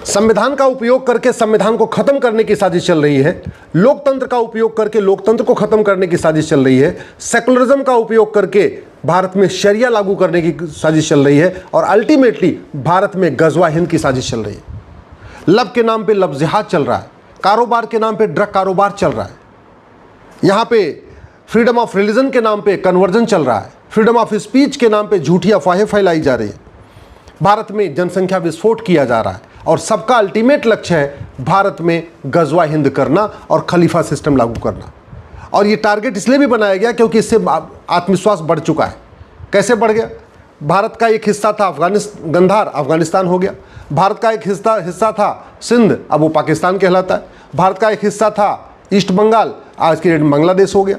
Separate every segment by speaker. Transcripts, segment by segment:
Speaker 1: संविधान का उपयोग करके संविधान को खत्म करने की साजिश चल रही है, लोकतंत्र का उपयोग करके लोकतंत्र को खत्म करने की साजिश चल रही है, सेकुलरिज्म का उपयोग करके भारत में शरिया लागू करने की साजिश चल रही है और अल्टीमेटली भारत में गजवा हिंद की साजिश चल रही है। लब के नाम पे लब जिहाद चल रहा है, कारोबार के नाम पे ड्रग कारोबार चल रहा है, यहाँ पे फ्रीडम ऑफ रिलीजन के नाम पे कन्वर्जन चल रहा है, फ्रीडम ऑफ स्पीच के नाम पे झूठी अफवाहें फैलाई जा रही है, भारत में जनसंख्या विस्फोट किया जा रहा है और सबका अल्टीमेट लक्ष्य है भारत में गजवा हिंद करना और खलीफा सिस्टम लागू करना। और ये टारगेट इसलिए भी बनाया गया क्योंकि इससे आत्मविश्वास बढ़ चुका है। कैसे बढ़ गया? भारत का एक हिस्सा था गंधार, अफगानिस्तान हो गया। भारत का एक हिस्सा था सिंध, अब वो पाकिस्तान कहलाता है। भारत का एक हिस्सा था ईस्ट बंगाल, आज के डेट में बांग्लादेश हो गया।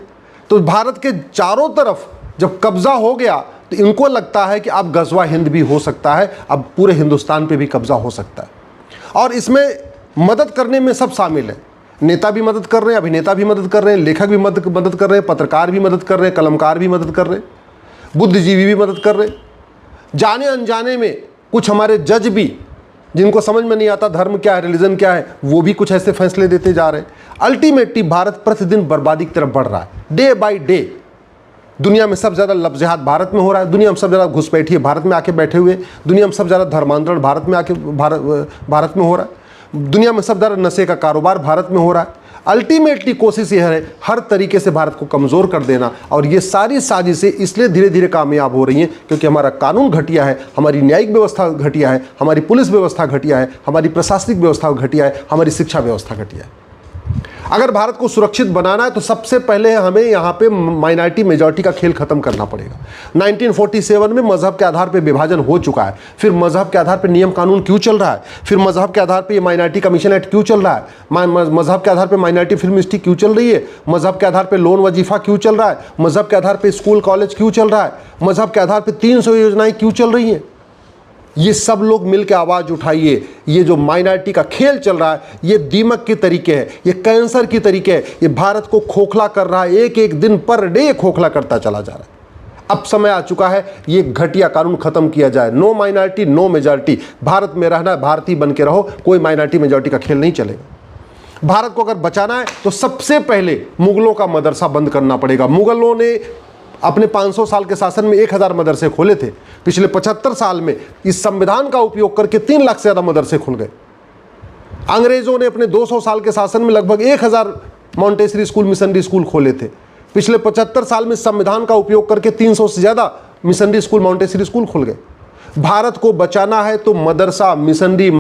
Speaker 1: तो भारत के चारों तरफ जब कब्जा हो गया तो इनको लगता है कि अब गजवा हिंद भी हो सकता है, अब पूरे हिंदुस्तान पे भी कब्जा हो सकता है। और इसमें मदद करने में सब शामिल है, नेता भी मदद कर रहे हैं, अभिनेता भी मदद कर रहे हैं, लेखक भी मदद कर रहे हैं, पत्रकार भी मदद कर रहे हैं, कलमकार भी मदद कर रहे हैं, बुद्धिजीवी भी मदद कर रहे हैं। जाने अनजाने में कुछ हमारे जज भी, जिनको समझ में नहीं आता धर्म क्या है, रिलीजन क्या है, वो भी कुछ ऐसे फैसले देते जा रहे हैं। अल्टीमेटली भारत प्रतिदिन बर्बादी की तरफ बढ़ रहा है, डे बाय डे। दुनिया में सबसे ज़्यादा लब जिहाद भारत में हो रहा है, दुनिया में सबसे ज़्यादा घुसपैठिए भारत में आके बैठे हुए, दुनिया में सबसे ज़्यादा धर्मांतरण भारत में आके भारत में हो रहा है, दुनिया में सबसे ज़्यादा नशे का कारोबार भारत में हो रहा है। अल्टीमेटली कोशिश यह है हर तरीके से भारत को कमज़ोर कर देना, और ये सारी साजिशें इसलिए धीरे धीरे कामयाब हो रही हैं क्योंकि हमारा कानून घटिया है, हमारी न्यायिक व्यवस्था घटिया है, हमारी पुलिस व्यवस्था घटिया है, हमारी प्रशासनिक व्यवस्था घटिया है, हमारी शिक्षा व्यवस्था घटिया है। अगर भारत को सुरक्षित बनाना है तो सबसे पहले हमें यहाँ पे माइनॉरिटी मेजॉरिटी का खेल खत्म करना पड़ेगा। 1947 में मजहब के आधार पे विभाजन हो चुका है, फिर मजहब के आधार पे नियम कानून क्यों चल रहा है, फिर मजहब के आधार पे ये माइनॉरिटी कमीशन एक्ट क्यों चल रहा है, मजहब के आधार पे माइनॉरिटी फिल्म इंडस्ट्री क्यों चल रही है, मजहब के आधार पे लोन वजीफा क्यों चल रहा है, मजहब के आधार पे स्कूल कॉलेज क्यों चल रहा है, मजहब के आधार पे 300 योजनाएं क्यों चल रही हैं। ये सब लोग मिलकर आवाज़ उठाइए। ये जो माइनॉरिटी का खेल चल रहा है ये दीमक के तरीके है, ये कैंसर की तरीके है, ये भारत को खोखला कर रहा है, एक एक दिन पर डे खोखला करता चला जा रहा है। अब समय आ चुका है ये घटिया कानून खत्म किया जाए। No minority no majority, Bharat में रहना है, भारतीय बन के रहो, कोई माइनॉरिटी मेजॉरिटी का खेल नहीं चलेगा। भारत को अगर बचाना है तो सबसे पहले मुगलों का मदरसा बंद करना पड़ेगा। मुगलों ने अपने 500 साल के शासन में 1000 मदरसे खोले थे, पिछले 75 साल में इस संविधान का उपयोग करके 3 लाख से ज़्यादा मदरसे खुल गए। अंग्रेजों ने अपने 200 साल के शासन में लगभग 1000 मॉन्टेसरी स्कूल, मिशनरी स्कूल खोले थे। पिछले 75 साल में संविधान का उपयोग करके 300 से ज़्यादा मिशनरी स्कूल, मॉन्टेसरी स्कूल खुल गए। भारत को बचाना है तो मदरसा, मिशनरी